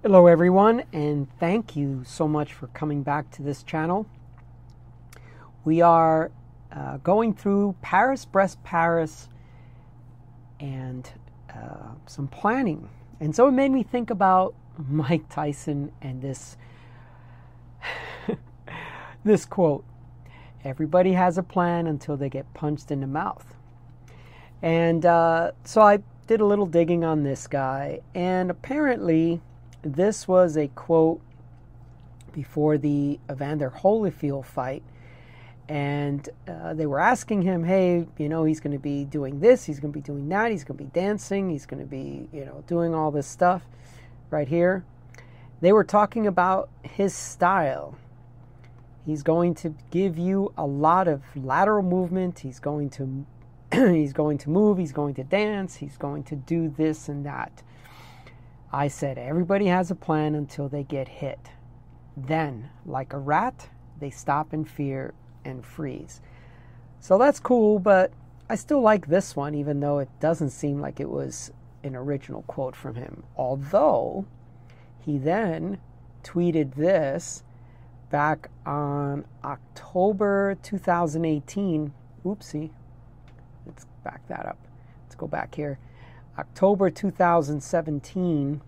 Hello everyone, and thank you so much for coming back to this channel. We are going through Paris, Brest, Paris, and some planning. And so it made me think about Mike Tyson and this this quote: "Everybody has a plan until they get punched in the mouth." And so I did a little digging on this guy, and apparently this was a quote before the Evander Holyfield fight, and they were asking him, hey, he's going to be doing this, he's going to be doing that, he's going to be dancing, he's going to be, doing all this stuff right here. They were talking about his style. He's going to give you a lot of lateral movement. He's going to he's going to move, he's going to dance, he's going to do this and that. I said, everybody has a plan until they get hit. Then, like a rat, they stop in fear and freeze. So that's cool, but I still like this one, even though it doesn't seem like it was an original quote from him. Although, he then tweeted this back on October 2018. Oopsie. Let's back that up. Let's go back here. October 2018,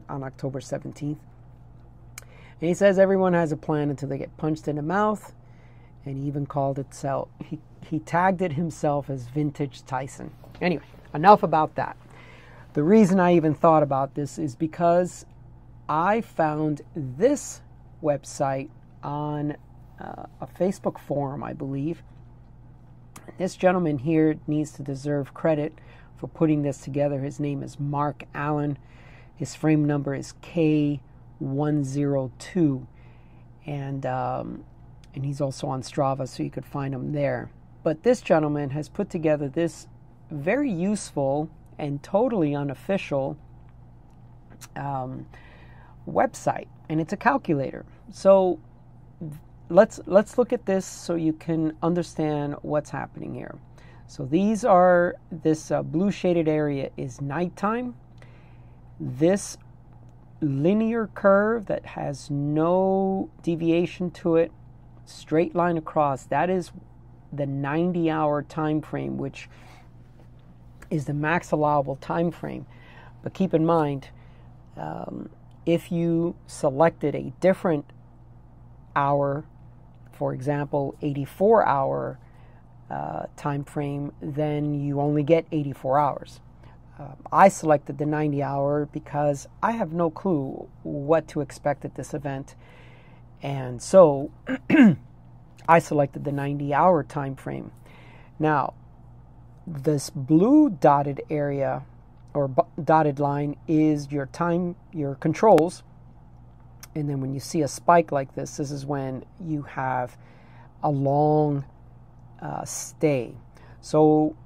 on October 17th. And he says everyone has a plan until they get punched in the mouth. And he even called itself, he tagged it himself as Vintage Tyson. Anyway, enough about that. The reason I even thought about this is because I found this website on a Facebook forum, I believe. This gentleman here needs to deserve credit for putting this together. His name is Mark Allen. His frame number is K102. And he's also on Strava, so you could find him there. But this gentleman has put together this very useful and totally unofficial website. And it's a calculator. So let's look at this so you can understand what's happening here. So this blue shaded area is nighttime. This linear curve that has no deviation to it, straight line across, that is the 90-hour time frame, which is the max allowable time frame. But keep in mind, if you selected a different hour, for example, 84-hour time frame, then you only get 84 hours. I selected the 90-hour because I have no clue what to expect at this event. And so I selected the 90-hour time frame. Now, this blue dotted area or dotted line is your time, your controls. And then when you see a spike like this, this is when you have a long stay. So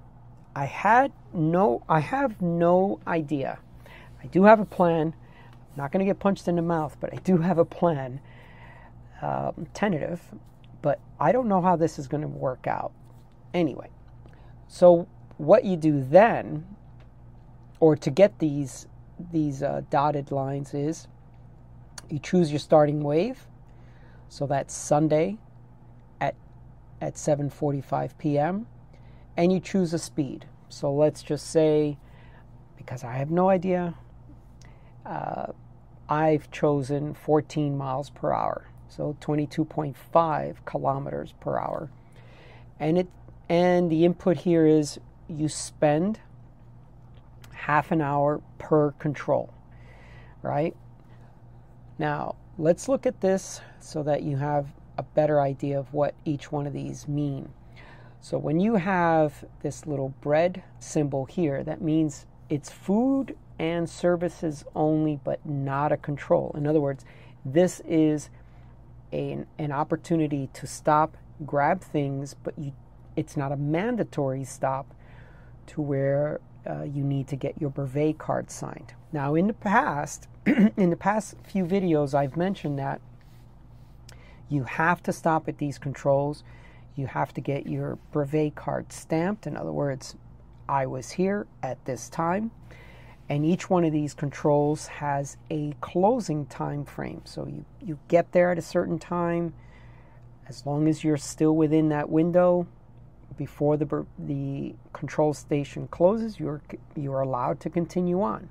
I have no idea. I do have a plan. I'm not going to get punched in the mouth, but I do have a plan, tentative. But I don't know how this is going to work out. Anyway, so what you do then, or to get these dotted lines, is you choose your starting wave. So that's Sunday at 7:45 p.m. and you choose a speed. So let's just say, because I have no idea, I've chosen 14 miles per hour, so 22.5 kilometers per hour. And the input here is you spend half an hour per control, right? Now, let's look at this so that you have a better idea of what each one of these mean. So when you have this little bread symbol here, that means it's food and services only, but not a control. In other words, this is an opportunity to stop, grab things, but it's not a mandatory stop to where you need to get your brevet card signed. Now, in the past few videos, I've mentioned that you have to stop at these controls. You have to get your brevet card stamped. In other words, I was here at this time. And each one of these controls has a closing time frame. So you get there at a certain time. As long as you're still within that window before the control station closes, you're allowed to continue on.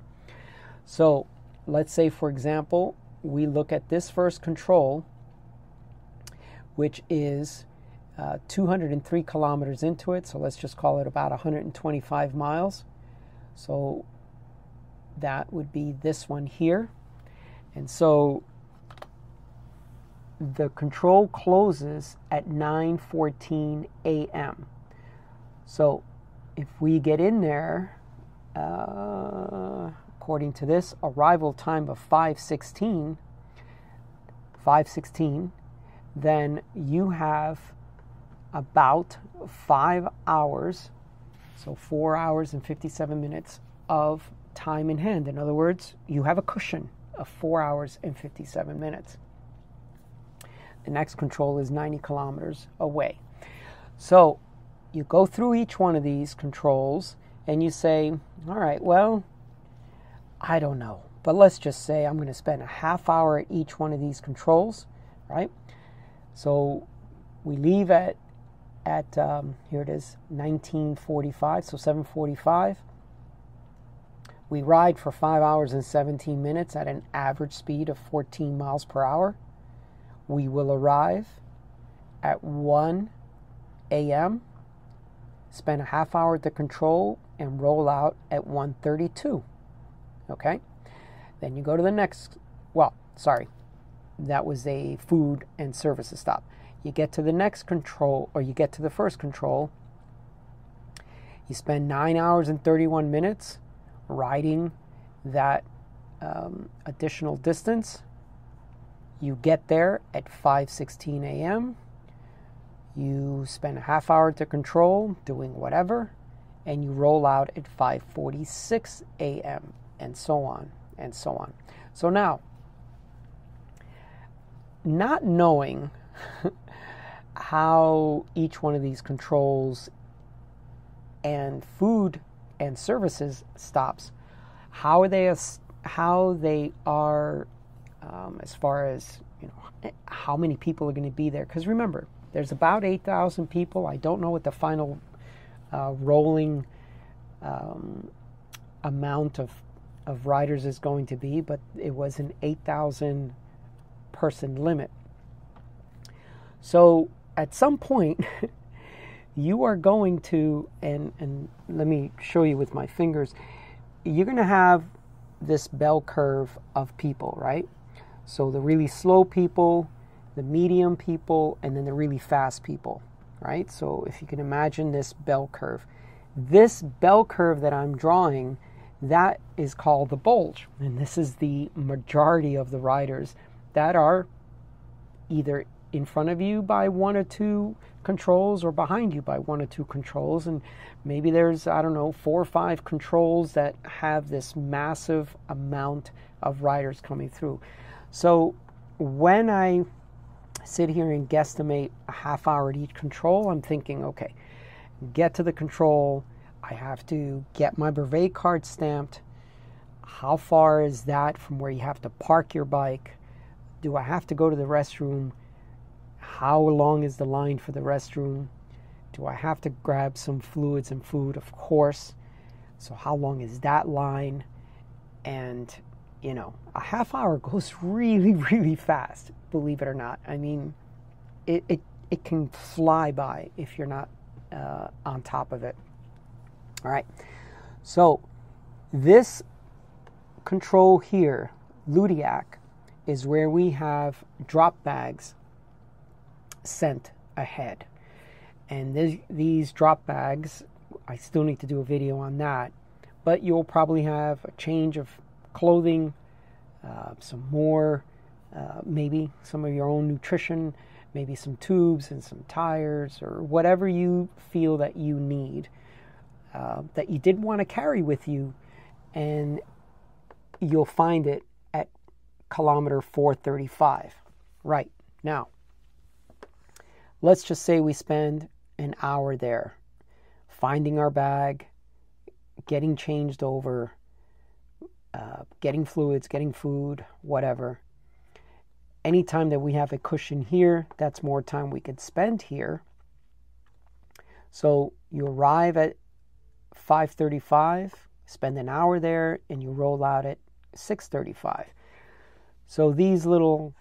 So let's say, for example, we look at this first control, which is 203 kilometers into it. So let's just call it about 125 miles. So that would be this one here. And so the control closes at 9:14 a.m. So if we get in there, according to this, arrival time of 5:16, then you have about 5 hours, so 4 hours and 57 minutes of time in hand. In other words, you have a cushion of 4 hours and 57 minutes. The next control is 90 kilometers away. So you go through each one of these controls and you say, all right, well, I don't know, but let's just say I'm going to spend a half hour at each one of these controls, right? So we leave at here it is, 19:45, so 7:45. We ride for 5 hours and 17 minutes at an average speed of 14 miles per hour. We will arrive at 1 a.m., spend a half hour at the control, and roll out at 1:32. Okay? Then you go to the next, that was a food and services stop. You get to the next control, or you get to the first control. You spend 9 hours and 31 minutes riding that additional distance. You get there at 5:16 a.m. You spend a half hour at the control doing whatever, and you roll out at 5:46 a.m. and so on and so on. So now, not knowing how each one of these controls and food and services stops, how they are as far as how many people are going to be there. Because remember, there's about 8,000 people. I don't know what the final rolling amount of riders is going to be, but it was an 8,000 person limit. So at some point, you are going to, and let me show you with my fingers, you're going to have this bell curve of people, right? So the really slow people, the medium people, and then the really fast people, right? So if you can imagine this bell curve that I'm drawing, that is called the bulge. And this is the majority of the riders that are either in front of you by 1 or 2 controls or behind you by 1 or 2 controls. And maybe there's, 4 or 5 controls that have this massive amount of riders coming through. So when I sit here and guesstimate a half hour at each control, I'm thinking, okay, get to the control, I have to get my brevet card stamped. How far is that from where you have to park your bike? Do I have to go to the restroom? How long is the line for the restroom? Do I have to grab some fluids and food? Of course. So how long is that line? And, a half hour goes really, really fast, believe it or not. I mean, it can fly by if you're not on top of it. All right. So this control here, Ludiac, is where we have drop bags sent ahead. And these drop bags, I still need to do a video on that, but you'll probably have a change of clothing, some more, maybe some of your own nutrition, maybe some tubes and some tires, or whatever you feel that you need, that you did want to carry with you, and you'll find it at kilometer 435. Right. Now, let's just say we spend an hour there, finding our bag, getting changed over, getting fluids, getting food, whatever. Anytime that we have a cushion here, that's more time we could spend here. So you arrive at 5:35, spend an hour there, and you roll out at 6:35. So these little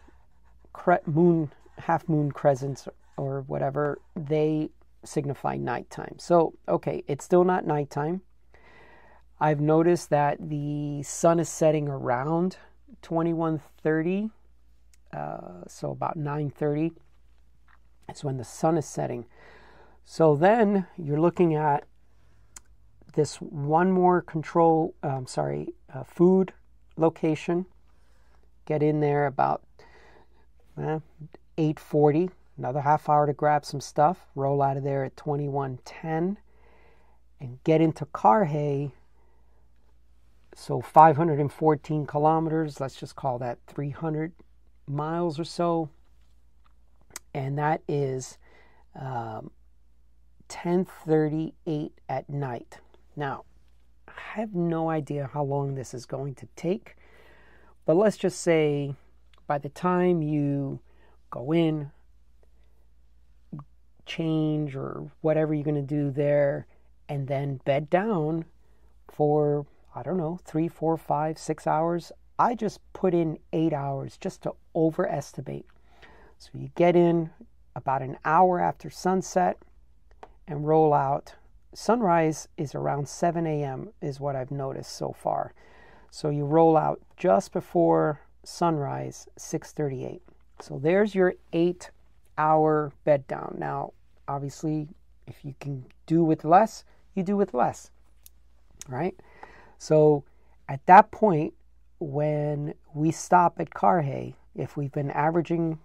half moon crescents or whatever, they signify nighttime. So, okay, it's still not nighttime. I've noticed that the sun is setting around 21:30, so about 9:30 is when the sun is setting. So then you're looking at this one more food location. Get in there about 8:40, another half hour to grab some stuff, roll out of there at 21:10, and get into Carhay. So 514 kilometers, let's just call that 300 miles or so. And that is 10:38 at night. Now, I have no idea how long this is going to take, but let's just say by the time you go in, change or whatever you're going to do there, and then bed down for, I don't know, 3, 4, 5, 6 hours. I just put in 8 hours just to overestimate. So you get in about an hour after sunset and roll out. Sunrise is around 7 a.m. is what I've noticed so far. So you roll out just before sunrise, 6:38. So there's your 8-hour bed down. Now, obviously, if you can do with less, you do with less, right? So at that point, when we stop at Carhay, if we've been averaging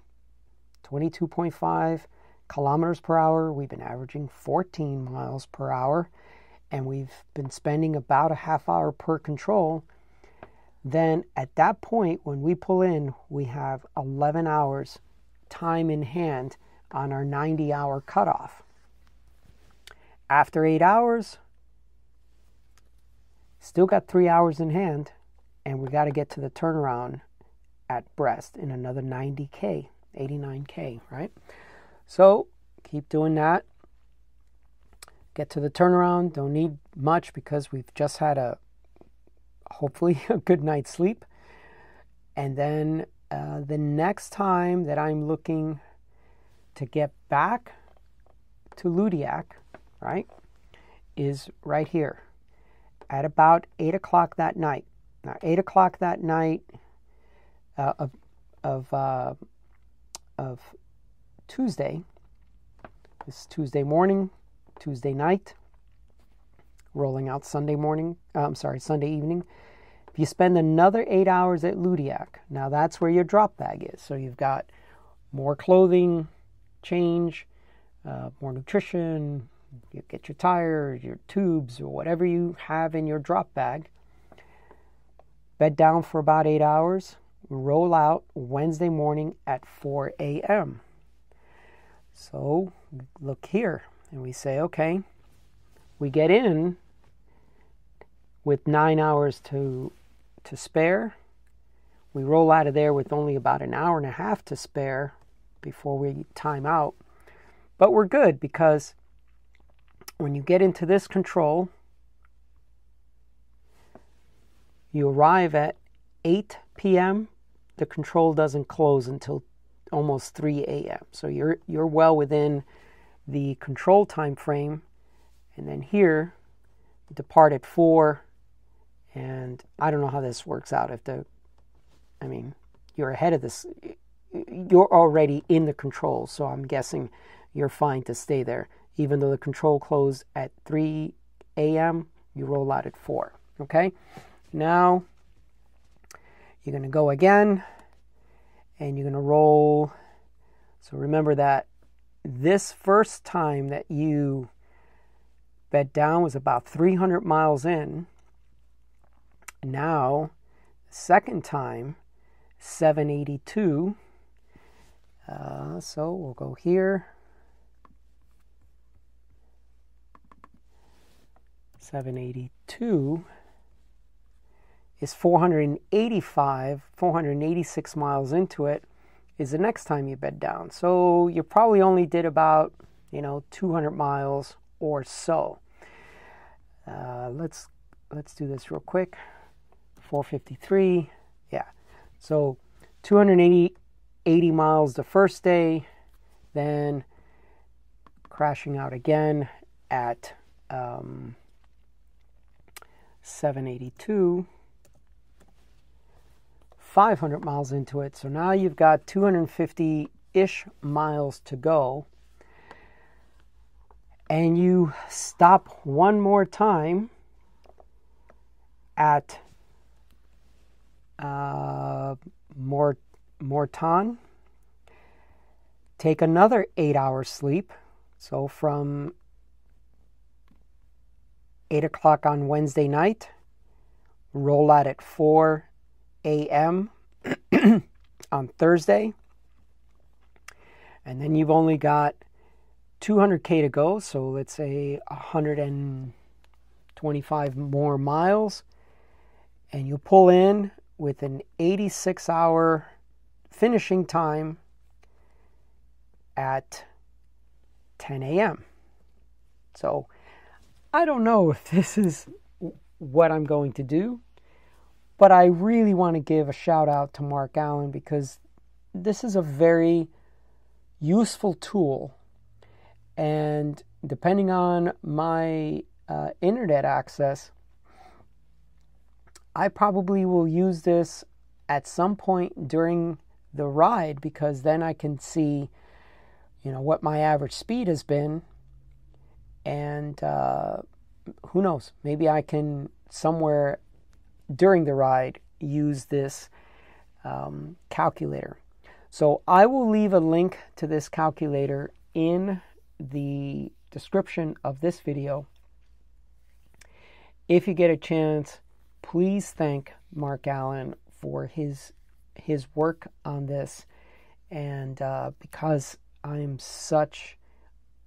22.5 kilometers per hour, we've been averaging 14 miles per hour, and we've been spending about a half hour per control, then at that point, when we pull in, we have 11 hours time in hand on our 90-hour cutoff. After 8 hours, still got 3 hours in hand, and we got to get to the turnaround at Brest in another 90K, 89K, right? So keep doing that. Get to the turnaround. Don't need much because we've just had hopefully a good night's sleep. And then the next time that I'm looking to get back to Ludiak, right, is right here at about 8 o'clock that night. Now, 8 o'clock that night of Tuesday, this Tuesday morning, Tuesday night, rolling out Sunday evening. If you spend another 8 hours at Ludiak, now that's where your drop bag is. So you've got more clothing, change, more nutrition, you get your tires, your tubes, or whatever you have in your drop bag. Bed down for about 8 hours, roll out Wednesday morning at 4 a.m. So look here, and we say, okay, we get in with 9 hours to spare. We roll out of there with only about an hour and a half to spare before we time out. But we're good because when you get into this control, you arrive at 8 p.m. The control doesn't close until almost 3 a.m. So you're well within the control time frame. And then here, you depart at 4. And I don't know how this works out. You're ahead of this. You're already in the control. So I'm guessing you're fine to stay there. Even though the control closed at 3 a.m., you roll out at 4. Okay? Now, you're going to go again, and you're going to roll. So remember that this first time that you bed down was about 300 miles in. Now, second time, 782. So we'll go here. 782 is 486 miles into it is the next time you bed down. So you probably only did about, 200 miles or so. Let's do this real quick. 453, yeah. So 280 miles the first day, then crashing out again at 782. 500 miles into it. So now you've got 250-ish miles to go. And you stop one more time at Morton. Take another 8-hour sleep. So from 8 o'clock on Wednesday night, roll out at 4 a.m. on Thursday. And then you've only got 200K to go. So let's say 125 more miles. And you pull in with an 86-hour finishing time at 10 a.m. So I don't know if this is what I'm going to do, but I really want to give a shout out to Mark Allen because this is a very useful tool. And depending on my internet access, I probably will use this at some point during the ride because then I can see, what my average speed has been. And who knows, maybe I can somewhere during the ride use this calculator. So I will leave a link to this calculator in the description of this video. If you get a chance, please thank Mark Allen for his work on this. And because I am such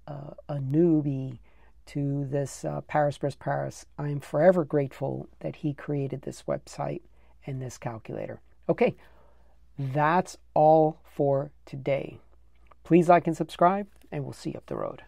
a newbie to this Paris, Brest, Paris, I am forever grateful that he created this website and this calculator. Okay, that's all for today. Please like and subscribe, and we'll see you up the road.